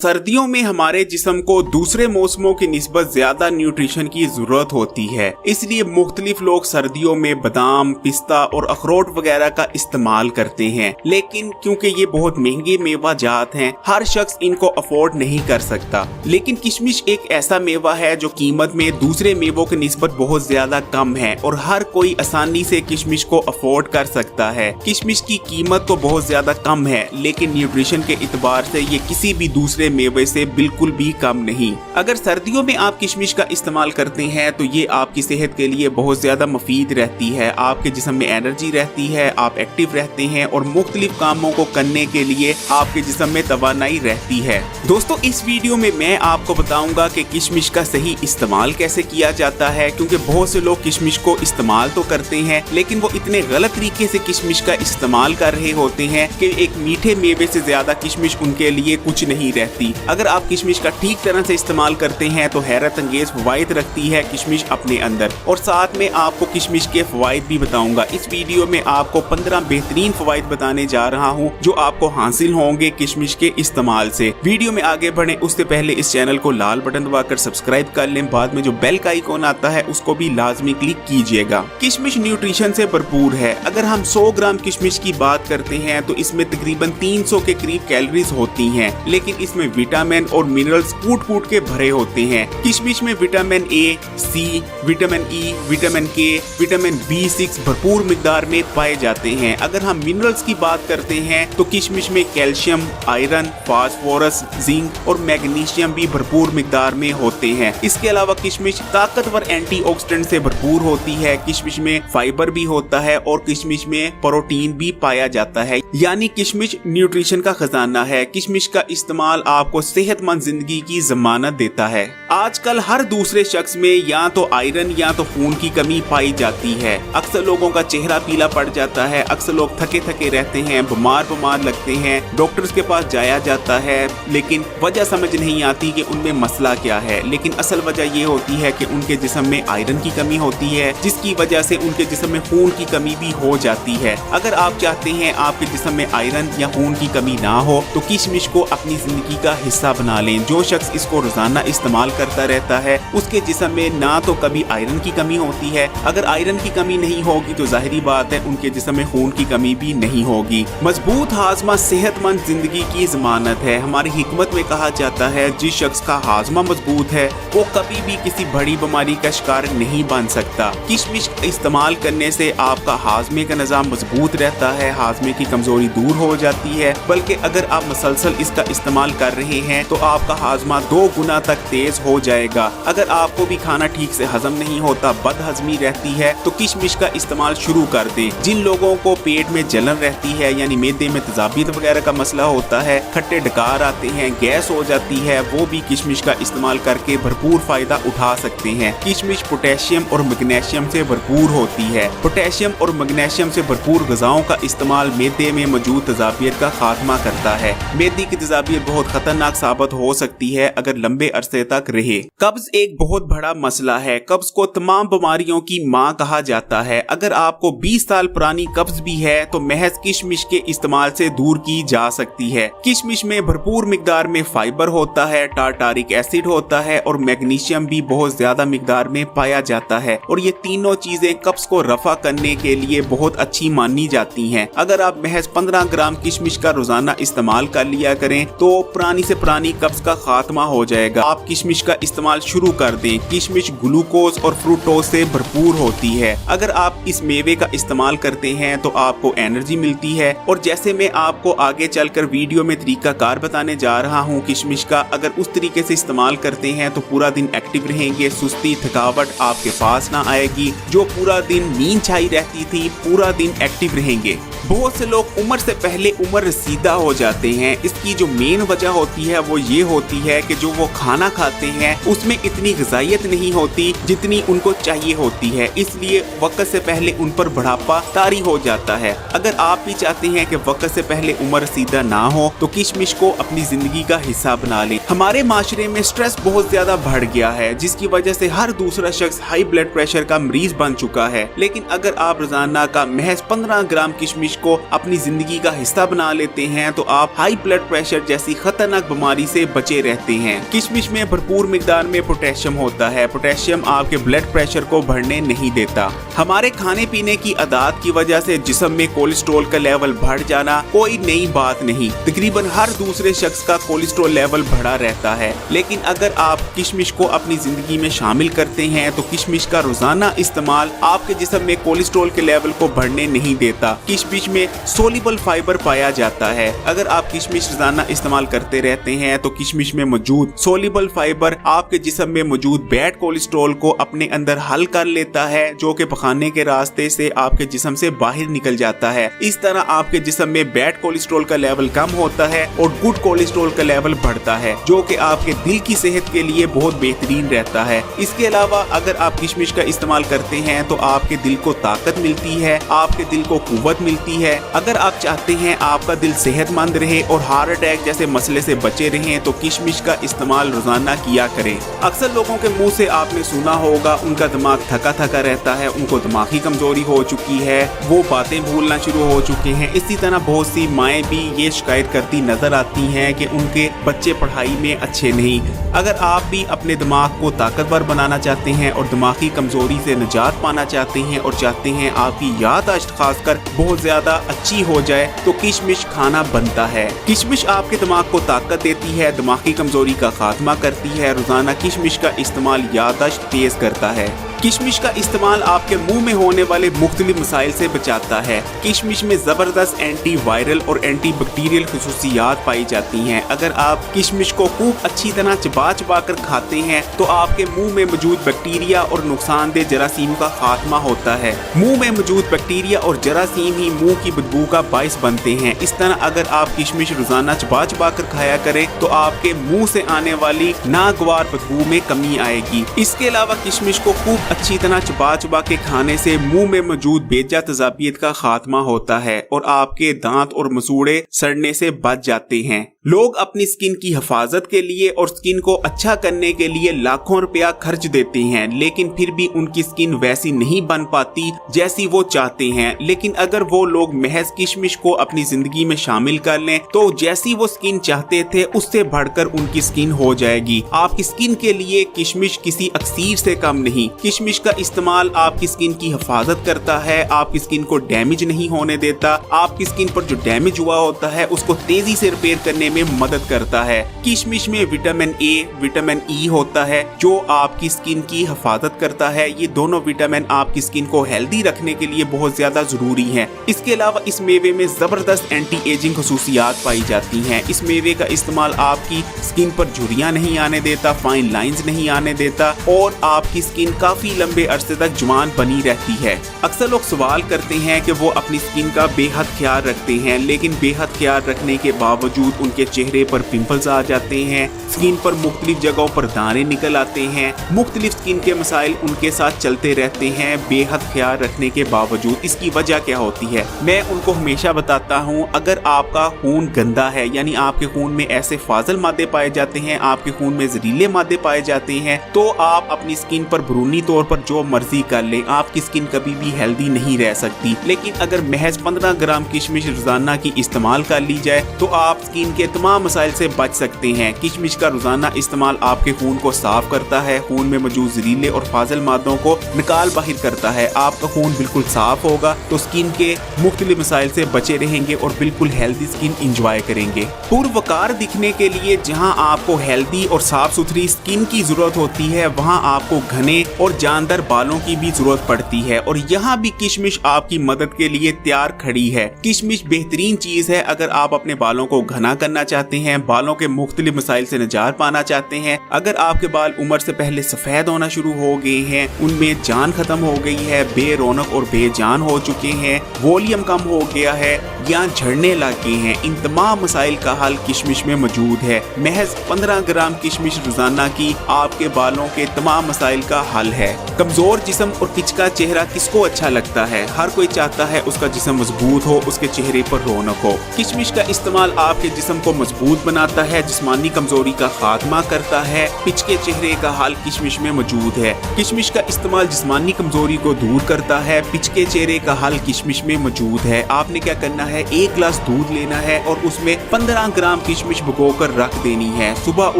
सर्दियों में हमारे जिस्म को दूसरे मौसमों की निस्बत ज्यादा न्यूट्रिशन की जरूरत होती है, इसलिए मुख्तलिफ लोग सर्दियों में बादाम, पिस्ता और अखरोट वगैरह का इस्तेमाल करते हैं। लेकिन क्योंकि ये बहुत महंगे मेवा जात हैं, हर शख्स इनको अफोर्ड नहीं कर सकता। लेकिन किशमिश एक ऐसा मेवा है जो कीमत में दूसरे मेवों की निस्बत बहुत ज्यादा कम है और हर कोई आसानी से किशमिश को अफोर्ड कर सकता है। किशमिश की कीमत तो बहुत ज्यादा कम है, लेकिन न्यूट्रिशन के एतबार से ये किसी भी दूसरे मेवे से बिल्कुल भी कम नहीं। अगर सर्दियों में आप किशमिश का इस्तेमाल करते हैं तो ये आपकी सेहत के लिए बहुत ज्यादा मुफीद रहती है। आपके जिस्म में एनर्जी रहती है, आप एक्टिव रहते हैं और मुख्तलिफ कामों को करने के लिए आपके जिस्म में तवानाई रहती है। दोस्तों, इस वीडियो में मैं आपको बताऊंगा कि किशमिश का सही इस्तेमाल कैसे किया जाता है, क्योंकि बहुत से लोग किशमिश को इस्तेमाल तो करते हैं लेकिन वो इतने गलत तरीके से किशमिश का इस्तेमाल कर रहे होते हैं कि एक मीठे मेवे से ज्यादा किशमिश उनके लिए कुछ नहीं रहती। अगर आप किशमिश का ठीक तरह से इस्तेमाल करते हैं तो हैरत अंगेज फवाइद रखती है किशमिश अपने अंदर, और साथ में आपको किशमिश के फवाइद भी बताऊंगा। इस वीडियो में आपको 15 बेहतरीन फवाइद बताने जा रहा हूं जो आपको हासिल होंगे किशमिश के इस्तेमाल से। वीडियो में आगे बढ़े उससे पहले इस चैनल को लाल बटन दबाकर सब्सक्राइब कर लें, बाद में जो बेल का आइकॉन आता है उसको भी लाजमी क्लिक कीजिएगा। किशमिश न्यूट्रिशन से भरपूर है। अगर हम 100 ग्राम किशमिश की बात करते हैं तो इसमें तकरीबन 300 के करीब कैलोरीज होती हैं, लेकिन इसमें विटामिन और मिनरल्स कूट के भरे होते हैं। किशमिश में vitamin A, C, vitamin E, vitamin K, vitamin B6 भरपूर मिकदार में पाए जाते हैं। अगर हम मिनरल्स की बात करते हैं तो किशमिश में कैल्शियम, आयरन, फास्फोरस, जिंक और मैग्नीशियम भी भरपूर मिकदार में होते हैं। इसके अलावा किशमिश ताकतवर एंटीऑक्सीडेंट से भरपूर होती है। किशमिश में फाइबर भी होता है और किशमिश में प्रोटीन भी पाया जाता है, यानी किशमिश न्यूट्रिशन का खजाना है। किशमिश का इस्तेमाल आपको सेहतमंद जिंदगी की जमानत देता है। आजकल हर दूसरे शख्स में या तो आयरन या तो खून की कमी पाई जाती है। अक्सर लोगों का चेहरा पीला पड़ जाता है, अक्सर लोग थके थके रहते हैं, बीमार लगते हैं, डॉक्टर्स के पास जाया जाता है, लेकिन वजह समझ नहीं आती कि उनमें मसला क्या है। लेकिन असल वजह ये होती है कि उनके जिस्म में आयरन की कमी होती है, जिसकी वजह से उनके जिस्म में खून की कमी भी हो जाती है। अगर आप चाहते हैं आपके जिस्म में आयरन या खून की कमी ना हो तो किशमिश को अपनी जिंदगी का हिस्सा बना लें। जो शख्स इसको रोजाना इस्तेमाल करता रहता है उसके जिस्म में ना तो कभी आयरन की कमी होती है। अगर आयरन की कमी नहीं होगी तो जाहिरी बात है उनके जिस्म में खून की कमी भी नहीं होगी। मजबूत हाजमा सेहतमंद जिंदगी की जमानत है। हमारी हिकमत में कहा जाता है जिस शख्स का हाजमा मजबूत है वो कभी भी किसी बड़ी बीमारी का शिकार नहीं बन सकता। किशमिश इस्तेमाल करने से आपका हाजमे का निजाम मजबूत रहता है, हाजमे की कमजोरी दूर हो जाती है। बल्कि अगर आप मुसलसल इसका इस्तेमाल कर रहे हैं तो आपका हाजमा 2 गुना तक तेज हो जाएगा। अगर आपको भी खाना ठीक से हजम नहीं होता, बदहजमी रहती है, तो किशमिश का इस्तेमाल शुरू कर दें। जिन लोगों को पेट में जलन रहती है यानी मैदे में तेजाबियत वगैरह का मसला होता है, खट्टे डकार आते हैं, गैस हो जाती है, वो भी किशमिश का इस्तेमाल करके भरपूर फायदा उठा सकते हैं। किशमिश पोटेशियम और मैग्नीशियम से भरपूर होती है। पोटेशियम और मैग्नीशियम से भरपूर ग़िज़ाओं का इस्तेमाल मैदे में मौजूद तेजाबियत का खात्मा करता है। मैदे की तेजाबियत बहुत खतरनाक साबित हो सकती है अगर लंबे अरसे तक रहे। कब्ज एक बहुत बड़ा मसला है। कब्ज को तमाम बीमारियों की माँ कहा जाता है। अगर आपको 20 साल पुरानी कब्ज भी है तो महज किशमिश के इस्तेमाल से दूर की जा सकती है। किशमिश में भरपूर मिकदार में फाइबर होता है, टार्टारिक एसिड होता है और मैग्नीशियम भी बहुत ज्यादा मिकदार में पाया जाता है, और ये तीनों चीजें कब्ज को रफा करने के लिए बहुत अच्छी मानी जाती हैं। अगर आप महज 15 ग्राम किशमिश का रोजाना इस्तेमाल कर लिया करें तो पुरानी से पुरानी कब्ज का खात्मा हो जाएगा। आप किशमिश का इस्तेमाल शुरू कर दें। किशमिश ग्लूकोज और फ्रूक्टोज से भरपूर होती है। अगर आप इस मेवे का इस्तेमाल करते हैं तो आपको एनर्जी मिलती है, और जैसे मैं आपको आगे चलकर वीडियो में तरीकाकार बताने जा रहा हूँ किशमिश का, अगर उस तरीके से इस्तेमाल करते हैं तो पूरा दिन एक्टिव रहेंगे, सुस्ती थकावट आपके पास ना आएगी। जो पूरा दिन नींद छाई रहती थी पूरा दिन एक्टिव रहेंगे। बहुत से लोग उम्र से पहले उम्र रसीदा हो जाते हैं। इसकी जो मेन वजह होती है वो ये होती है कि जो वो खाना खाते हैं उसमें इतनी ग़िज़ाइयत नहीं होती जितनी उनको चाहिए होती है, इसलिए वक्त से पहले उन पर बुढ़ापा तारी हो जाता है। अगर आप भी चाहते हैं कि वक्त से पहले उम्र रसीदा ना हो तो किशमिश को अपनी जिंदगी का हिस्सा बना लें। हमारे माशरे में स्ट्रेस बहुत ज्यादा बढ़ गया है, जिसकी वजह से हर दूसरा शख्स हाई ब्लड प्रेशर का मरीज बन चुका है। लेकिन अगर आप रोजाना का महज 15 ग्राम किशमिश किशमिश को अपनी जिंदगी का हिस्सा बना लेते हैं तो आप हाई ब्लड प्रेशर जैसी खतरनाक बीमारी से बचे रहते हैं। किशमिश में भरपूर मिकदार में पोटेशियम होता है। पोटेशियम आपके ब्लड प्रेशर को बढ़ने नहीं देता। हमारे खाने पीने की आदत की वजह से जिस्म में कोलेस्ट्रॉल का लेवल बढ़ जाना कोई नई बात नहीं। तकरीबन हर दूसरे शख्स का कोलेस्ट्रॉल लेवल बढ़ा रहता है, लेकिन अगर आप किशमिश को अपनी जिंदगी में शामिल करते हैं तो किशमिश का रोजाना इस्तेमाल आपके जिस्म में कोलेस्ट्रॉल के लेवल को बढ़ने नहीं देता। किशमिश में सोल्यूबल फाइबर पाया जाता है। अगर आप किशमिश रोजाना इस्तेमाल करते रहते हैं तो किशमिश में मौजूद सोल्यूबल फाइबर आपके जिस्म में मौजूद बैड कोलेस्ट्रॉल को अपने अंदर हल कर लेता है, जो कि पखाने के रास्ते से आपके जिस्म से बाहर निकल जाता है। इस तरह आपके जिस्म में बैड कोलेस्ट्रॉल का लेवल कम होता है और गुड कोलेस्ट्रॉल का लेवल बढ़ता है, जो कि आपके दिल की सेहत के लिए बहुत बेहतरीन रहता है। इसके अलावा अगर आप किशमिश का इस्तेमाल करते हैं तो आपके दिल को ताकत मिलती है, आपके दिल को कुव्वत मिलती है। अगर आप चाहते हैं आपका दिल सेहतमंद रहे और हार्ट अटैक जैसे मसले से बचे रहें तो किशमिश का इस्तेमाल रोजाना किया करें। अक्सर लोगों के मुंह से आपने सुना होगा उनका दिमाग थका थका रहता है, उनको दिमागी कमजोरी हो चुकी है, वो बातें भूलना शुरू हो चुके हैं। इसी तरह बहुत सी माएँ भी ये शिकायत करती नजर आती हैं कि उनके बच्चे पढ़ाई में अच्छे नहीं। अगर आप भी अपने दिमाग को ताकतवर बनाना चाहते हैं और दिमागी कमजोरी से निजात पाना चाहते हैं और चाहते हैं आपकी याददाश्त खासकर बहुत ज्यादा अच्छी हो जाए तो किशमिश खाना बनता है। किशमिश आपके दिमाग को ताकत देती है, दिमागी कमजोरी का खात्मा करती है। रोजाना किशमिश का इस्तेमाल याददाश्त तेज करता है। किशमिश का इस्तेमाल आपके मुंह में होने वाले मुख्तलिफ मसाइल से बचाता है। किशमिश में जबरदस्त एंटी वायरल और एंटी बैक्टीरियल खसूसियात पाई जाती हैं। अगर आप किशमिश को खूब अच्छी तरह चबा चबा कर खाते हैं तो आपके मुंह में मौजूद बैक्टीरिया और नुकसानदेह जरासीम का खात्मा होता है। मुंह में मौजूद बैक्टीरिया और जरासीम ही मुंह की बदबू का बाइस बनते हैं। इस तरह अगर आप किशमिश रोजाना चबा चबा कर खाया करें तो आपके मुंह से आने वाली नागवार बदबू में कमी आएगी। इसके अलावा किशमिश को खूब अच्छी तरह चबा चबा के खाने से मुंह में मौजूद बेजा तेजाबियत का खात्मा होता है और आपके दांत और मसूड़े सड़ने से बच जाते हैं। लोग अपनी स्किन की हिफाजत के लिए और स्किन को अच्छा करने के लिए लाखों रुपया खर्च देते हैं, लेकिन फिर भी उनकी स्किन वैसी नहीं बन पाती जैसी वो चाहते हैं। लेकिन अगर वो लोग महज किशमिश को अपनी जिंदगी में शामिल कर लें तो जैसी वो स्किन चाहते थे उससे बढ़कर उनकी स्किन हो जाएगी। आपकी स्किन के लिए किशमिश किसी अक्सीर से कम नहीं। किशमिश का इस्तेमाल आपकी स्किन की हिफाजत करता है, आपकी स्किन को डैमेज नहीं होने देता। आपकी स्किन पर जो डैमेज हुआ होता है उसको तेजी से रिपेयर करने में मदद करता है। किशमिश में विटामिन ए, विटामिन ई होता है जो आपकी स्किन की हिफाजत करता है। ये दोनों विटामिन आपकी स्किन को हेल्दी रखने के लिए बहुत ज्यादा जरूरी है। इसके अलावा इस मेवे में जबरदस्त एंटी एजिंग खसूसियात पाई जाती हैं। इस मेवे का इस्तेमाल आपकी स्किन पर झुर्रियां नहीं आने देता, फाइन लाइंस नहीं आने देता और आपकी स्किन काफी लंबे अरसे तक जवान बनी रहती है। अक्सर लोग सवाल करते हैं कि वो अपनी स्किन का बेहद ख्याल रखते हैं, लेकिन बेहद ख्याल रखने के बावजूद उनके चेहरे पर पिंपल्स आ जाते हैं, स्किन पर मुख्तलिफ जगहों पर दाने निकल आते हैं, मुख्तलिफ स्किन के मसाइल उनके साथ चलते रहते हैं बेहद ख्याल रखने के बावजूद। इसकी वजह क्या होती है? मैं उनको हमेशा बताता हूँ, अगर आपका खून गंदा है यानी आपके खून में ऐसे फाजल मादे पाए जाते हैं, आपके खून में जहरीले मादे पाए जाते हैं, तो आप अपनी स्किन पर भरूनी तौर पर जो मर्जी कर लें, आपकी स्किन कभी भी हेल्दी नहीं रह सकती। लेकिन अगर महज 15 ग्राम किशमिश रोजाना की इस्तेमाल कर ली जाए तो आप स्किन के तमाम मसाइल से बच सकते हैं। किशमिश का रोजाना इस्तेमाल आपके खून को साफ करता है, खून में मौजूद जहरीले और फाजिल मादों को निकाल बाहर करता है। आपका खून बिल्कुल साफ होगा तो स्किन के मुख्तलिफ मसाइल से बचे रहेंगे और बिल्कुल हेल्दी स्किन इंजॉय करेंगे। पुरवकार दिखने के लिए जहाँ आपको हेल्दी और साफ सुथरी स्किन की जरूरत होती है, वहाँ आपको घने और जानदार बालों की भी जरूरत पड़ती है और यहाँ भी किशमिश आपकी मदद के लिए तैयार खड़ी है। किशमिश बेहतरीन चीज है अगर आप अपने बालों को घना करना चाहते हैं, बालों के मुख्तलिफ मसाइल से निजात पाना चाहते हैं। अगर आपके बाल उम्र से पहले सफेद होना शुरू हो गए हैं, उनमें जान खत्म हो गई है, बेरौनक और बेजान हो चुके हैं, वॉल्यूम कम हो गया है या झड़ने लग गए हैं, इन तमाम मसाइल का हल किशमिश में मौजूद है। महज 15 ग्राम किशमिश रोजाना की आपके बालों के तमाम मसाइल का हल है। है। कमजोर जिस्म और पिचका चेहरा किसको अच्छा लगता है? हर कोई चाहता है उसका जिस्म मजबूत हो, उसके चेहरे पर रौनक हो। किशमिश का इस्तेमाल आपके जिस्म को मजबूत बनाता है, जिस्मानी कमजोरी का खात्मा करता है। पिचके चेहरे का हाल किशमिश में मौजूद है। किशमिश का इस्तेमाल जिस्मानी कमजोरी को दूर करता है। पिचके चेहरे का हाल किशमिश में मौजूद है। आपने क्या करना है, 1 गिलास दूध लेना है और उसमें 15 ग्राम किशमिश भिगोकर रख देनी है। सुबह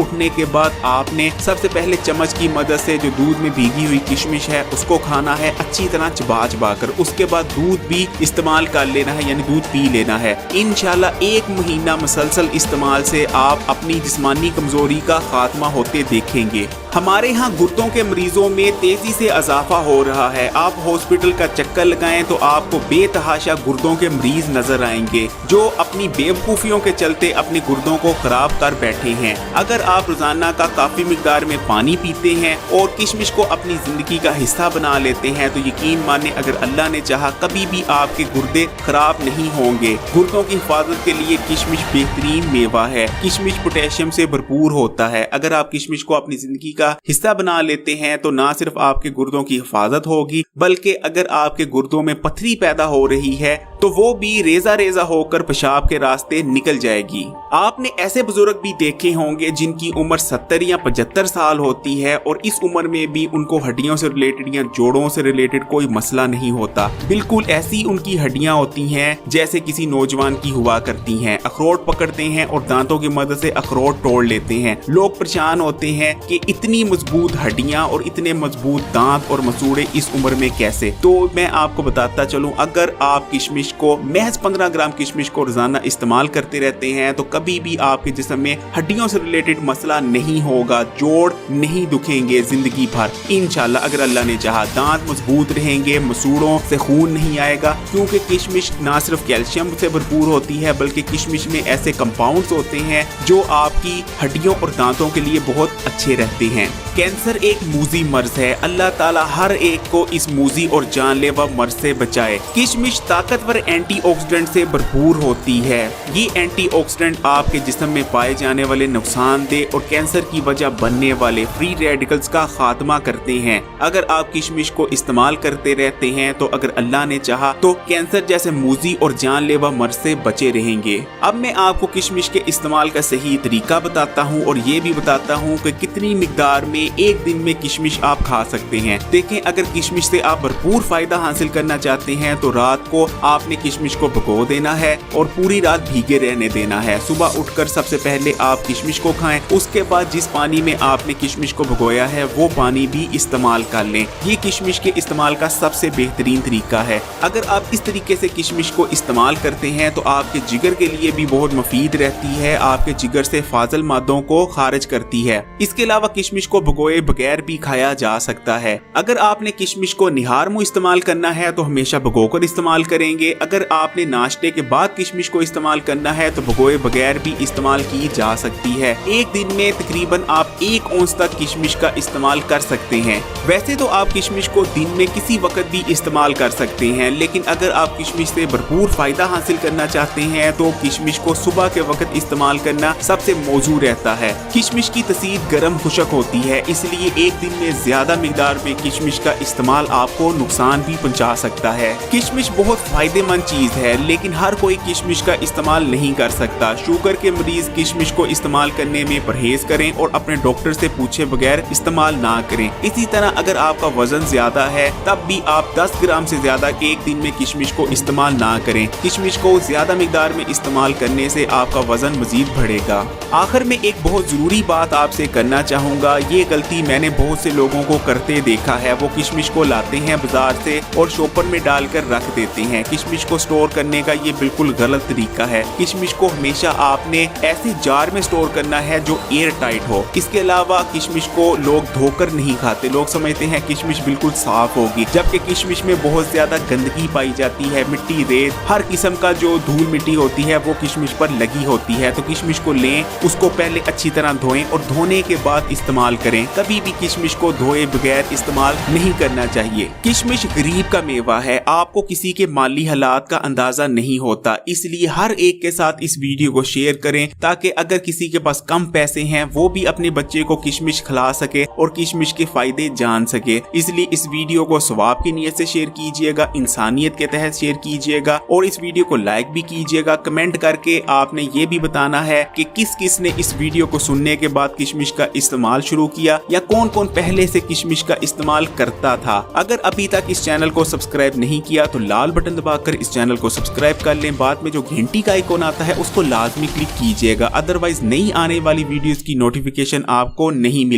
उठने के बाद आपने सबसे पहले चम्मच की मदद से जो दूध में भीगी हुई किशमिश है उसको खाना है अच्छी तरह चबा कर। उसके बाद दूध भी इस्तेमाल कर लेना है, यानी दूध पी लेना है। इंशाल्लाह 1 महीना मुसलसल इस्तेमाल से आप अपनी जिस्मानी कमजोरी का खात्मा होते देखेंगे। हमारे यहाँ गुर्दों के मरीजों में तेजी से इजाफा हो रहा है। आप हॉस्पिटल का चक्कर लगाएं तो आपको बेतहाशा गुर्दों के मरीज नजर आएंगे जो अपनी बेवकूफियों के चलते अपने गुर्दों को खराब कर बैठे हैं। अगर आप रोजाना का काफी मिकदार में पानी पीते हैं और किशमिश को अपनी जिंदगी का हिस्सा बना लेते हैं तो यकीन माने अगर अल्लाह ने चाहा कभी भी आपके गुर्दे खराब नहीं होंगे। गुर्दों की हिफाजत के लिए किशमिश बेहतरीन मेवा है। किशमिश पोटेशियम से भरपूर होता है। अगर आप किशमिश को अपनी जिंदगी का हिस्सा बना लेते हैं तो ना सिर्फ आपके गुर्दों की हिफाजत होगी बल्कि अगर आपके गुर्दों में पथरी पैदा हो रही है तो वो भी रेजा रेजा होकर पेशाब के रास्ते निकल जाएगी। आपने ऐसे बुजुर्ग भी देखे होंगे जिनकी उम्र 70 या 75 साल होती है और इस उम्र में भी उनको हड्डियों से रिलेटेड या जोड़ों से रिलेटेड कोई मसला नहीं होता। बिल्कुल ऐसी उनकी हड्डियां होती हैं जैसे किसी नौजवान की हुआ करती हैं। अखरोट पकड़ते हैं और दांतों की मदद से अखरोट तोड़ लेते हैं। लोग परेशान होते हैं कि इतनी मजबूत हड्डियां और इतने मजबूत दांत और मसूड़े इस उम्र में कैसे। तो मैं आपको बताता चलूं, अगर आप किशमिश को महज 15 ग्राम किशमिश को रोजाना इस्तेमाल करते रहते हैं तो कभी भी आपके जिस्म में हड्डियों से रिलेटेड मसला नहीं होगा, जोड़ नहीं दुखेंगे जिंदगी भर इंशाल्लाह। अगर अल्लाह ने चाहा दांत मजबूत रहेंगे, मसूड़ों से खून नहीं आएगा क्योंकि किशमिश ना सिर्फ कैल्शियम से भरपूर होती है बल्कि किशमिश में ऐसे कंपाउंड्स होते हैं जो आपकी हड्डियों और दांतों के लिए बहुत अच्छे रहते हैं। कैंसर एक मूजी मर्ज है। अल्लाह ताला हर एक को इस मूजी और जानलेवा मर्ज से बचाए। किशमिश ताकतवर एंटीऑक्सीडेंट से भरपूर होती है। ये एंटीऑक्सीडेंट आपके जिस्म में पाए जाने वाले नुकसानदेह और कैंसर की वजह बनने वाले फ्री रेडिकल्स का खात्मा करते हैं। अगर आप किशमिश को इस्तेमाल करते रहते हैं तो अगर अल्लाह ने चाहा तो कैंसर जैसे मूजी और जानलेवा मर्ज से बचे रहेंगे। अब मैं आपको किशमिश के इस्तेमाल का सही तरीका बताता हूँ और ये भी बताता हूँ कि कितनी मिकदार में एक दिन में किशमिश आप खा सकते हैं। देखें, अगर किशमिश से आप भरपूर फायदा हासिल करना चाहते हैं तो रात को आपने किशमिश को भिगो देना है और पूरी रात भीगे रहने देना है। सुबह उठकर सबसे पहले आप किशमिश को खाएं, उसके बाद जिस पानी में आपने किशमिश को भिगोया है वो पानी भी इस्तेमाल कर लें। ये किशमिश के इस्तेमाल का सबसे बेहतरीन तरीका है। अगर आप इस तरीके से किशमिश को इस्तेमाल करते हैं तो आपके जिगर के लिए भी बहुत मुफीद रहती है। आपके जिगर से फाजिल मादों को खारिज करती है। इसके अलावा किशमिश को भिगोए बगैर भी खाया जा सकता है। अगर आपने किशमिश को निहार मुंह इस्तेमाल करना है तो हमेशा भिगोकर इस्तेमाल करेंगे। अगर आपने नाश्ते के बाद किशमिश को इस्तेमाल करना है तो भिगोए बगैर भी इस्तेमाल की जा सकती है। एक दिन में तकरीबन आप 1 औंस तक किशमिश का इस्तेमाल कर सकते हैं। वैसे तो आप किशमिश को दिन में किसी वक्त भी इस्तेमाल कर सकते हैं, लेकिन अगर आप किशमिश से भरपूर फायदा हासिल करना चाहते हैं तो किशमिश को सुबह के वक्त इस्तेमाल करना सबसे मौजू रहता है। किशमिश की तसीर गर्म खुशक होती है, इसलिए एक दिन में ज्यादा मिकदार में किशमिश का इस्तेमाल आपको नुकसान भी पहुंचा सकता है। किशमिश बहुत फायदेमंद चीज है लेकिन हर कोई किशमिश का इस्तेमाल नहीं कर सकता। शुगर के मरीज किशमिश को इस्तेमाल करने में परहेज करें और अपने डॉक्टर से पूछे बगैर इस्तेमाल ना करें। इसी तरह अगर आपका वजन ज्यादा है तब भी आप 10 ग्राम से ज्यादा एक दिन में किशमिश को इस्तेमाल ना करें। किशमिश को ज्यादा मिकदार में इस्तेमाल करने से आपका वजन मजीद बढ़ेगा। आखिर में एक बहुत जरूरी बात आपसे करना चाहूंगा, ये गलती मैंने बहुत से लोगों को करते देखा है। वो किशमिश को लाते हैं बाजार से और शॉपर में डालकर रख देते हैं। किशमिश को स्टोर करने का ये बिल्कुल गलत तरीका है। किशमिश को हमेशा आपने ऐसे जार में स्टोर करना है जो एयर टाइट हो। इसके अलावा किशमिश को लोग धोकर नहीं खाते। लोग समझते हैं किशमिश बिल्कुल साफ होगी, जबकि किशमिश में बहुत ज्यादा गंदगी पाई जाती है। मिट्टी, रेत, हर किस्म का जो धूल मिट्टी होती है वो किशमिश पर लगी होती है। तो किशमिश को लें, उसको पहले अच्छी तरह धोएं और धोने के बाद इस्तेमाल करें। कभी भी किशमिश को धोए बगैर इस्तेमाल नहीं करना चाहिए। किशमिश गरीब का मेवा है, आपको किसी के माली हालात का अंदाजा नहीं होता, इसलिए हर एक के साथ इस वीडियो को शेयर करें ताकि अगर किसी के पास कम पैसे हैं वो भी अपने बच्चे को किशमिश खिला सके और किशमिश के फायदे जान जान सके। इसलिए इस वीडियो को सवाब की नीयत से शेयर कीजिएगा, इंसानियत के तहत शेयर कीजिएगा और इस वीडियो को लाइक भी कीजिएगा। कमेंट करके आपने ये भी बताना है कि किस किस ने इस वीडियो को सुनने के बाद किशमिश का इस्तेमाल शुरू किया या कौन कौन पहले से किशमिश का इस्तेमाल करता था। अगर अभी तक इस चैनल को सब्सक्राइब नहीं किया तो लाल बटन दबाकर इस चैनल को सब्सक्राइब कर लें। बाद में जो घंटी का आइकॉन आता है उसको लाजमी क्लिक कीजिएगा, अदरवाइज नई आने वाली वीडियोस की नोटिफिकेशन आपको नहीं मिल